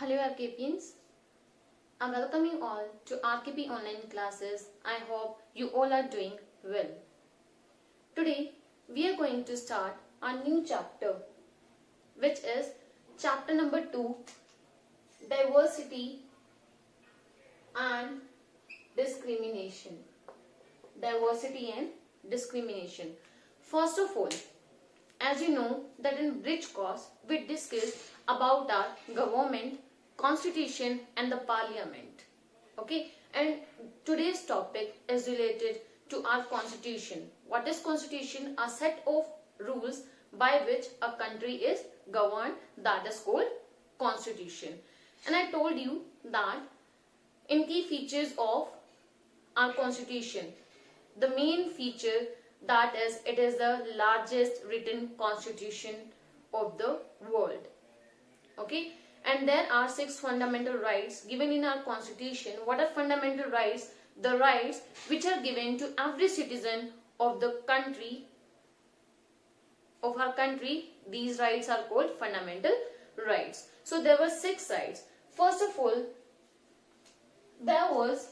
Hello RKPians, I welcome you all to RKP online classes. I hope you all are doing well. Today we are going to start a new chapter, which is chapter number 2, diversity and discrimination. Diversity and discrimination. First of all, as you know that in bridge course we discussed about our government, constitution and the parliament. Okay, and today's topic is related to our constitution. What is constitution? A set of rules by which a country is governed, that is called constitution. And I told you that in key features of our constitution, the main feature that is it is the largest written constitution of the world. Okay, and there are 6 fundamental rights given in our constitution. What are fundamental rights? The rights which are given to every citizen of the country, of our country. These rights are called fundamental rights. So there were 6 rights. First of all, there was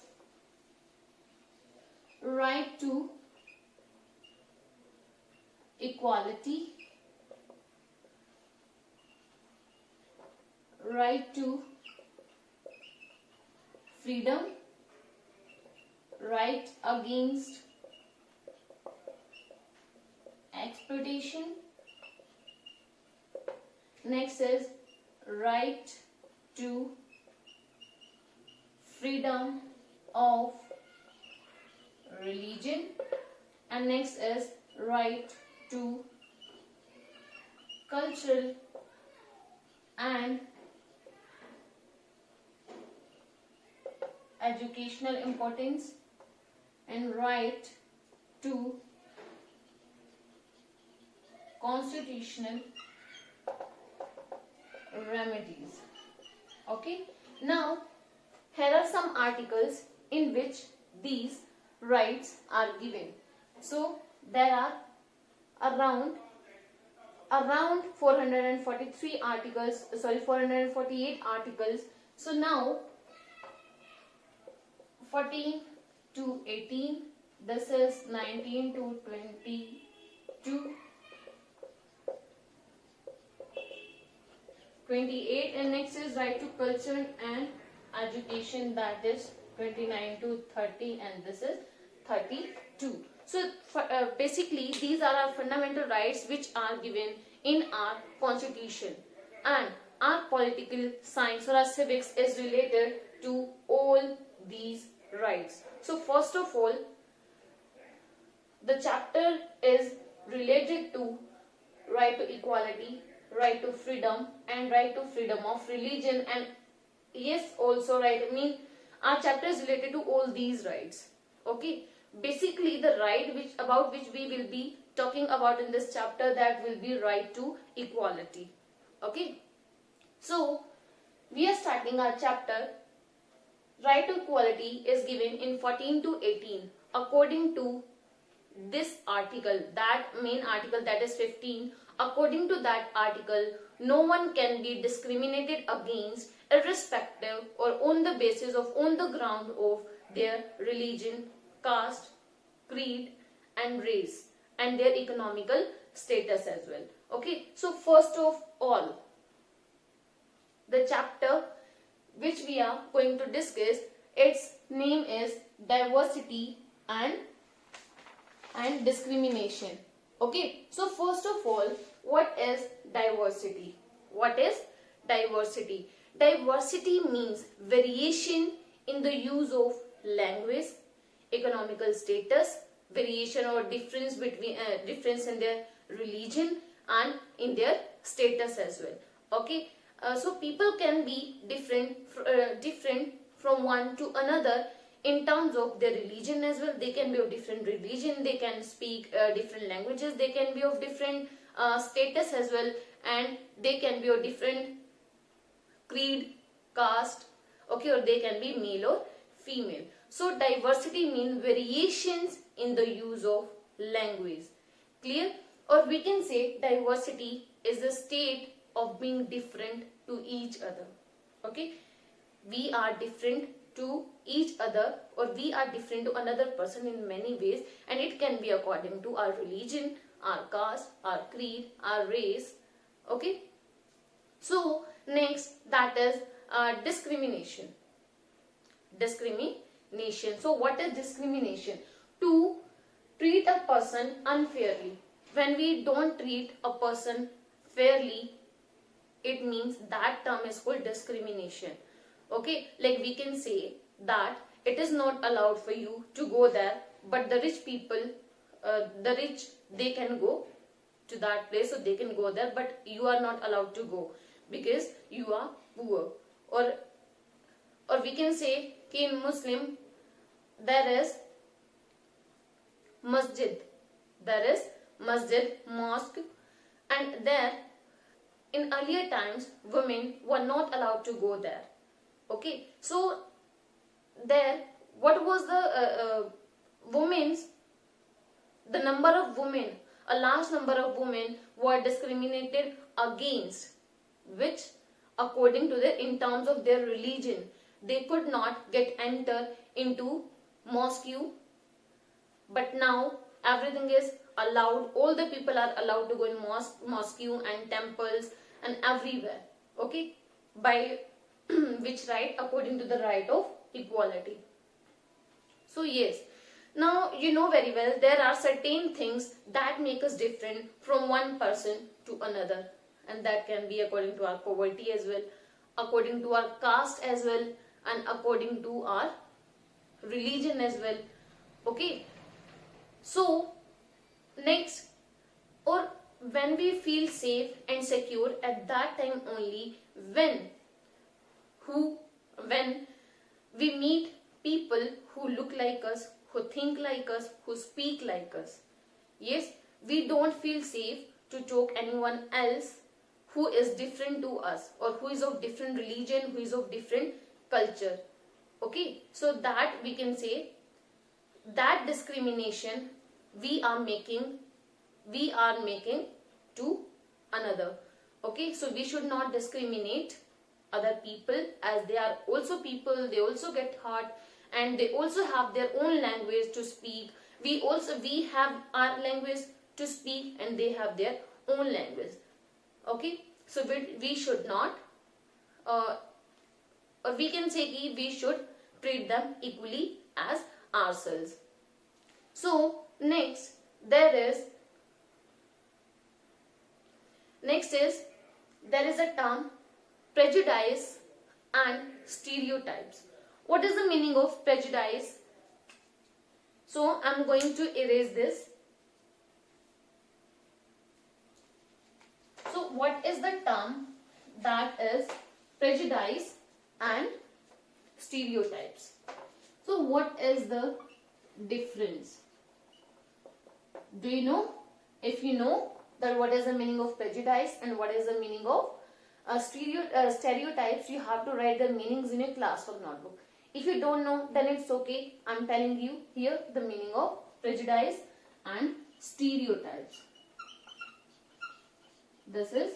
right to equality, right to freedom, right against exploitation. Next is right to freedom of religion, and next is right to cultural and educational importance, and right to constitutional remedies. Okay, now here are some articles in which these rights are given. So there are around 443 articles, 448 articles. So now 14 to 18, this is 19 to 22, 28, and next is right to culture and education, that is 29 to 30, and this is 32. So basically these are our fundamental rights which are given in our constitution, and our political science or our civics is related to all these rights. So first of all, the chapter is related to right to equality, right to freedom, and right to freedom of religion, and yes, also right, our chapter is related to all these rights. Okay, basically the right about which we will be talking about in this chapter, that will be right to equality. Okay, so we are starting our chapter. Right to equality is given in 14 to 18. According to this article, that main article, that is 15, according to that article, no one can be discriminated against irrespective or on the basis of, on the ground of their religion, caste, creed and race, and their economical status as well. Okay, so first of all, the chapter which we are going to discuss, its name is diversity and discrimination. Okay, so first of all, what is diversity? What is diversity? Diversity means variation in the use of language, economical status, variation or difference between difference in their religion and in their status as well. Okay, so people can be different from one to another in terms of their religion as well. They can be of different religion, they can speak different languages, they can be of different status as well, and they can be of different creed, caste, okay, or they can be male or female. So diversity means variations in the use of language. Clear? Or we can say diversity is the state of being different to each other. Okay, we are different to each other, or we are different to another person in many ways, and it can be according to our religion, our caste, our creed, our race. Okay, so next, that is discrimination. Discrimination. So what is discrimination? To treat a person unfairly. When we don't treat a person fairly, it means that term is called discrimination. Okay, like we can say that it is not allowed for you to go there, but the rich people, the rich, they can go to that place, so they can go there, but you are not allowed to go because you are poor. Or we can say कि in Muslim there is masjid, mosque, and there in earlier times women were not allowed to go there. Okay, so there, what was the women's, the number of women, a large number of women were discriminated against, which according to their, in terms of their religion, they could not get enter into mosque. But now everything is allowed, all the people are allowed to go in mosque and temples and everywhere. Okay, by which right? According to the right of equality. So yes, now you know very well there are certain things that make us different from one person to another, and that can be according to our poverty as well, according to our caste as well, and according to our religion as well. Okay, so next, or when we feel safe and secure, at that time only when we meet people who look like us, who think like us, who speak like us. Yes, we don't feel safe to talk anyone else who is different to us, or who is of different religion, who is of different culture. Okay, so that we can say that discrimination we are making to another. Okay, so we should not discriminate other people, as they are also people, they also get hurt, and they also have their own language to speak. We have our language to speak, and they have their own language. Okay, so we should not, or we can say we should treat them equally as ourselves. So next there is a term prejudice and stereotypes. What is the meaning of prejudice? So I am going to erase this. So what is the term? That is prejudice and stereotypes. So what is the difference? Do you know? If you know that what is the meaning of prejudice and what is the meaning of stereotypes, you have to write the meanings in your class or notebook. If you don't know, then it's okay. I'm telling you here the meaning of prejudice and stereotypes. This is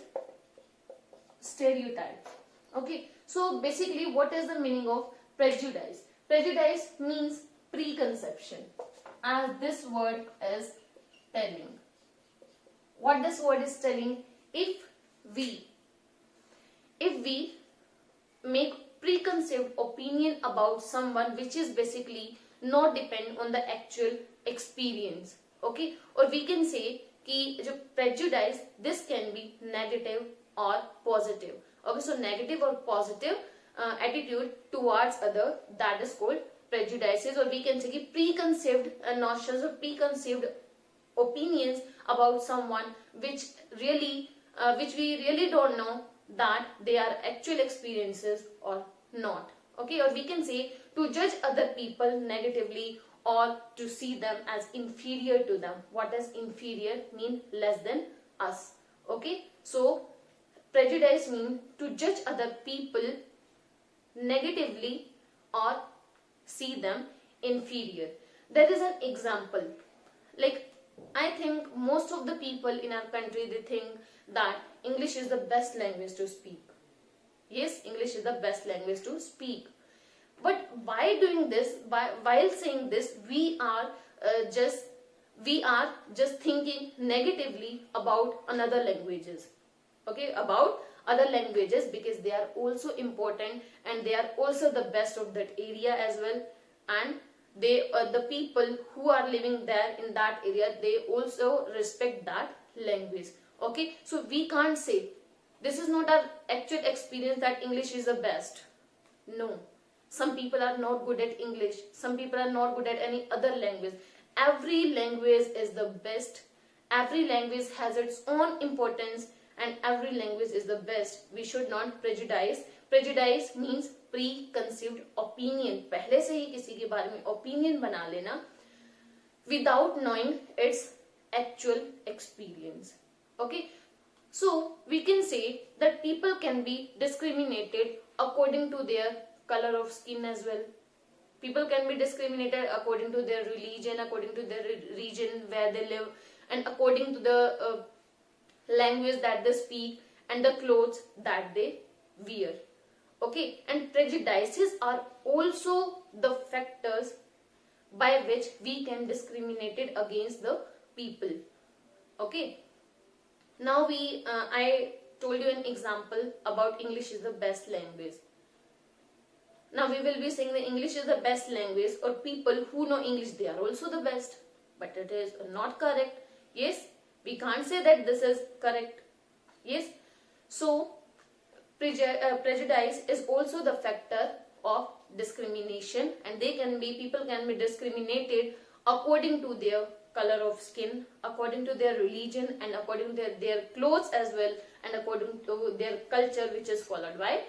stereotypes. Okay, so basically what is the meaning of prejudice? Prejudice means preconception, as this word is telling. What this word is telling, if we make preconceived opinion about someone which is basically not depend on the actual experience. Okay, or we can say कि जो prejudice, this can be negative or positive. Okay, so negative or positive attitude towards other, that is called prejudices, or we can say कि preconceived notions or preconceived opinions about someone which we really don't know that they are actual experiences or not. Okay, or we can say to judge other people negatively, or to see them as inferior to them. What does inferior mean? Less than us. Okay, so prejudice means to judge other people negatively or see them inferior. There is an example. Like, I think most of the people in our country, they think that English is the best language to speak. Yes, English is the best language to speak. But by doing this, while saying this, we are just thinking negatively about another languages. Okay, about other languages, because they are also important and they are also the best of that area as well, and they the people who are living there in that area, they also respect that language. Okay, so we can't say, this is not our actual experience that English is the best. No, some people are not good at English, some people are not good at any other language. Every language is the best, every language has its own importance, and every language is the best. We should not prejudice. Prejudice means preconceived opinion, पहले से ही किसी के बारे में opinion बना लेना without knowing its actual experience. Okay, so we can say that people can be discriminated according to their color of skin as well. People can be discriminated according to their religion, according to their region where they live, and according to the language that they speak and the clothes that they wear. Okay, and prejudices are also the factors by which we can discriminate it against the people. Okay, now I told you an example about English is the best language. Now we will be saying that English is the best language, or people who know English, they are also the best. But it is not correct. Yes, we can't say that this is correct. Yes, so prejudice is also the factor of discrimination, and people can be discriminated according to their color of skin, according to their religion, and according to their clothes as well, and according to their culture, which is followed by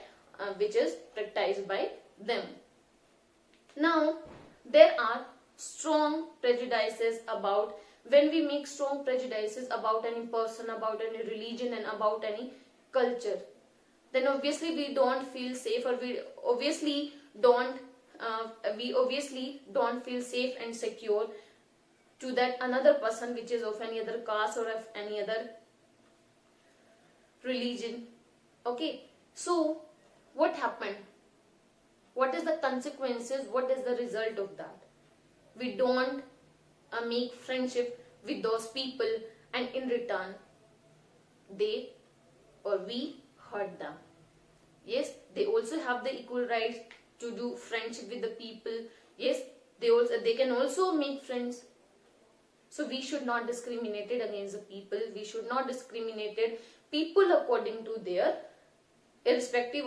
which is practiced by them. Now there are strong prejudices about, when we make strong prejudices about any person, about any religion, and about any culture, then obviously we don't feel safe, or we obviously don't feel safe and secure to that another person which is of any other caste or of any other religion. Okay, so what happened? What is the consequences? What is the result of that? We don't make friendship with those people, and in return they or we hurt them. Yes, they also have the equal rights to do friendship with the people. Yes, they can also make friends. So we should not discriminate against the people. We should not discriminate people according to their irrespective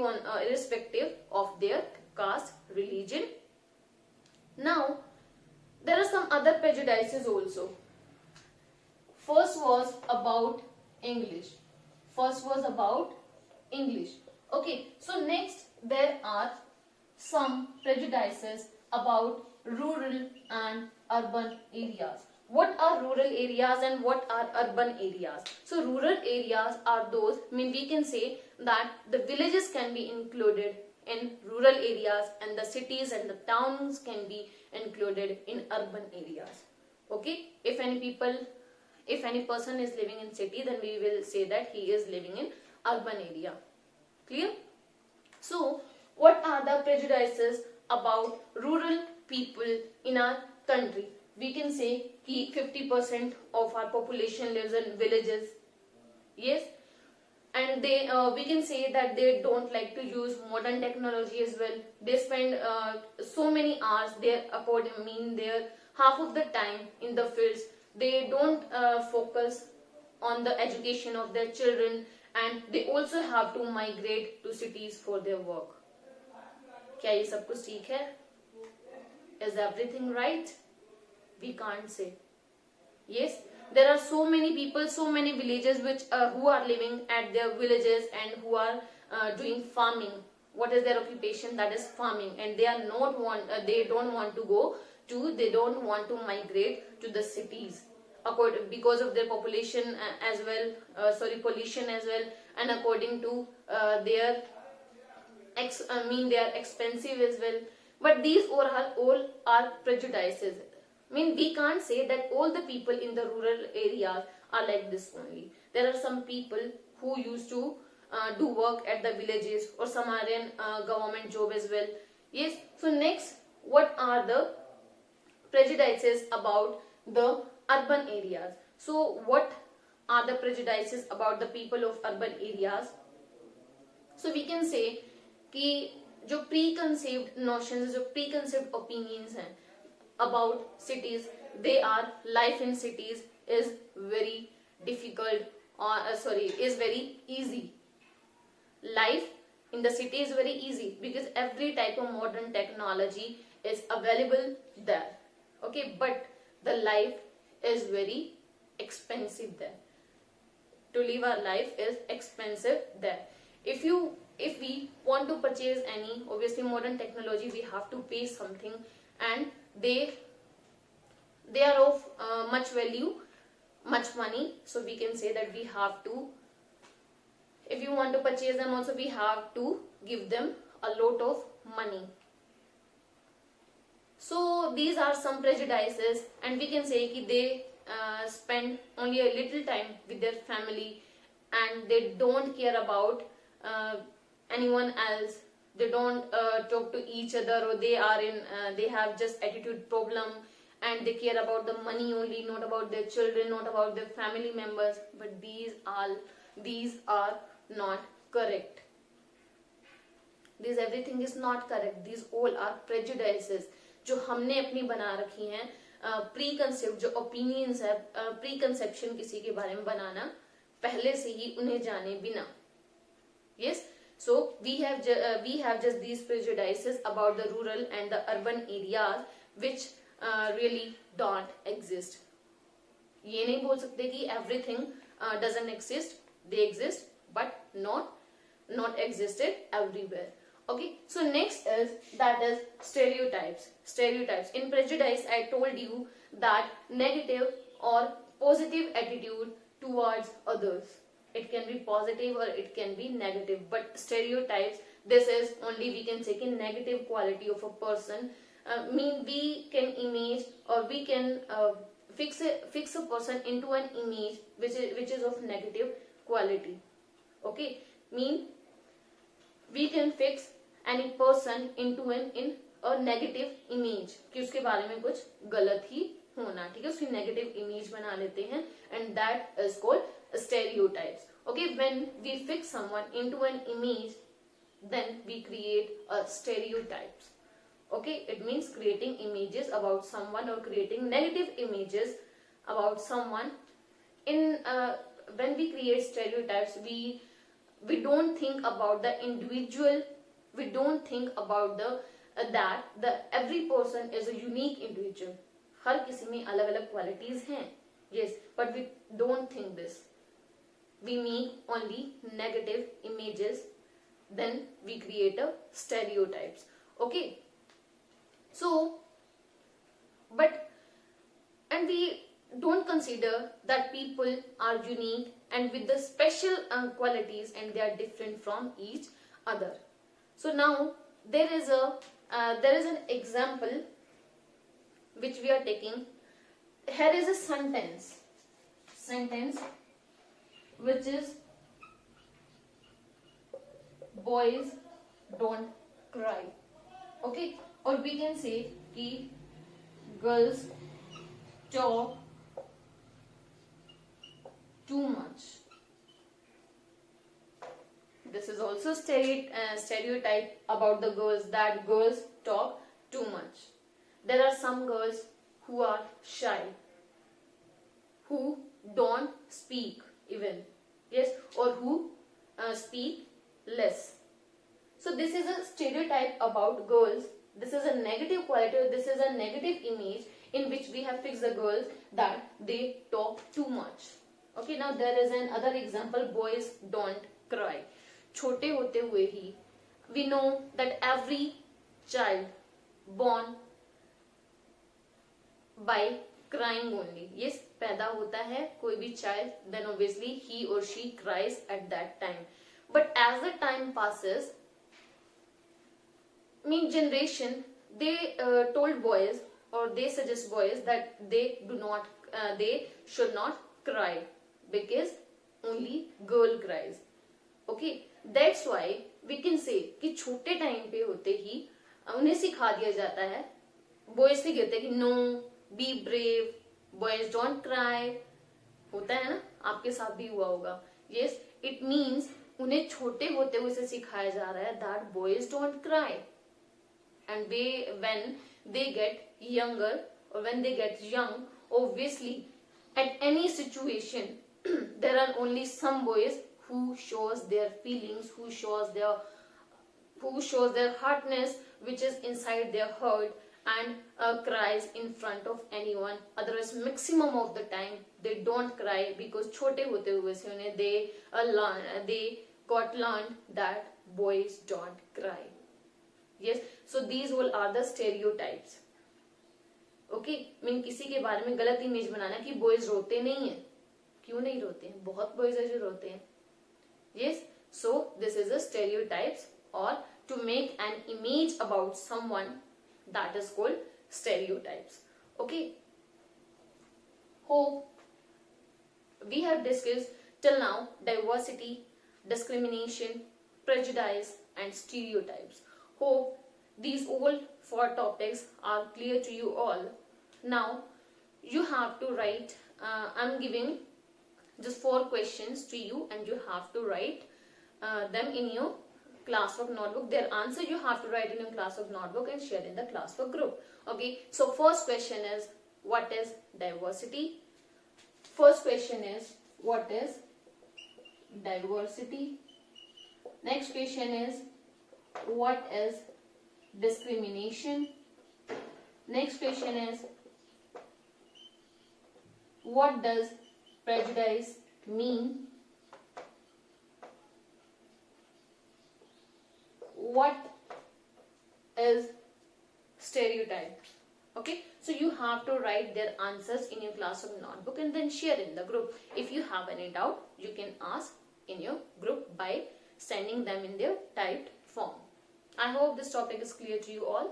of their caste, religion. Now there are some other prejudices also. First was about English. Okay, so next there are some prejudices about rural and urban areas. What are rural areas and what are urban areas? So rural areas are those, we can say that the villages can be included in rural areas, and the cities and the towns can be included in urban areas. Okay, if any person is living in city, then we will say that he is living in urban area. Clear? So what are the prejudices about rural people in our country? We can say 50% of our population lives in villages. Yes, and we can say that they don't like to use modern technology as well. They spend so many hours there, they're half of the time in the fields. They don't focus on the education of their children, and they also have to migrate to cities for their work. क्या ये सब कुछ ठीक है? Is everything right? We can't say. Yes, there are so many people, so many villages who are living at their villages and who are doing farming. What is their occupation? That is farming, and they don't want to migrate to the cities because of their population as well, pollution as well, and according to they are expensive as well. But these all are prejudices. We can't say that all the people in the rural areas are like this only. There are some people who used to do work at the villages, or some are in government job as well. Yes. So next, what are the prejudices about the urban areas? So what are the prejudices about the people of urban areas? So we can say कि जो preconceived notions, जो preconceived opinions हैं about cities, they are life in cities is very difficult, or is very easy. Life in the city is very easy because every type of modern technology is available there. Okay, but the life is very expensive there. To live our life is expensive there. If we want to purchase any, obviously modern technology, we have to pay something, and they are of much value, much money. So we can say that we have to, if you want to purchase them also, we have to give them a lot of money. So these are some prejudices, and we can say that they spend only a little time with their family, and they don't care about anyone else. They don't talk to each other, or they have just attitude problem, and they care about the money only, not about their children, not about their family members. But these are not correct. Everything is not correct. These all are prejudices जो हमने अपनी बना रखी हैं, pre concept जो opinions है, pre conception किसी के बारे में बनाना पहले से ही उन्हें जाने बिना. Yes, so we have just these prejudices about the rural and the urban areas which really don't exist. ये नहीं बोल सकते कि everything doesn't exist. They exist, but not existed everywhere. Okay, so next is stereotypes. In prejudice, I told you that negative or positive attitude towards others. It can be positive or it can be negative, but stereotypes, this is only, we can say, in negative quality of a person. We can image, or we can fix a person into an image which is of negative quality. Okay, we can fix any person into in a negative image कि उसके बारे में कुछ गलत ही होना, ठीक है, उसकी negative image बना लेते हैं, and that is called stereotypes. Okay, when we fix someone into an image, then we create a stereotypes. Okay, it means creating images about someone or creating negative images about someone. When we create stereotypes, we don't think about the individual. We don't think about that every person is a unique individual. हर किसी में अलग अलग qualities हैं. Yes, but we don't think this. We make only negative images. Then we create a stereotypes. Okay. So, and we don't consider that people are unique and with the special qualities, and they are different from each other. So now there is an example which we are taking. Here is a sentence which is boys don't cry. Okay, or we can say कि girls talk too much. This is also stereotype about the girls, that girls talk too much. There are some girls who are shy, who don't speak even, yes, or who speak less. So this is a stereotype about girls. This is a negative quality, this is a negative image in which we have fixed the girls that they talk too much. Okay, now there is another example, boys don't cry. छोटे होते हुए ही we know that every child born by crying only. Yes, पैदा होता है कोई भी child, then obviously he or she cries at that time. But as the time passes, generation, they told boys, or they suggest boys that they should not cry because only girl cries. Okay, that's why we can say कि छोटे time पे होते ही उन्हें सिखा दिया जाता है, boys से कहते हैं कि no, be brave, boys don't cry, होता है ना, आपके साथ भी हुआ होगा। यस, इट मीन्स उन्हें छोटे होते हुए से सिखाया जा रहा है that boys don't cry, and when they get younger or when they get young, obviously at any situation there are only some boys who shows their feelings, who shows their hardness which is inside their heart, and cries in front of anyone. Otherwise maximum of the time they don't cry because छोटे होते हुए से उन्हें they got learned that boys don't cry. Yes, so these all are the stereotypes. Okay, mean किसी के बारे में गलत इमेज बनाना कि बॉयज रोते नहीं है। क्यों नहीं रोते हैं? बहुत बॉयज है जो रोते हैं। Yes, so this is a stereotypes, और to make an image about someone, that is called stereotypes. Okay, hope we have discussed till now diversity, discrimination, prejudice and stereotypes. Hope these all 4 topics are clear to you all. Now you have to write, I'm giving just 4 questions to you and you have to write them in your classwork notebook. Their answer you have to write in your classwork notebook and share in the classwork group. Okay, so first question is, what is diversity? First question is, what is diversity? Next question is, what is discrimination? Next question is, what does prejudice mean? What is stereotype? Okay, so you have to write their answers in your classroom notebook and then share in the group. If you have any doubt, you can ask in your group by sending them in their typed form. I hope this topic is clear to you all.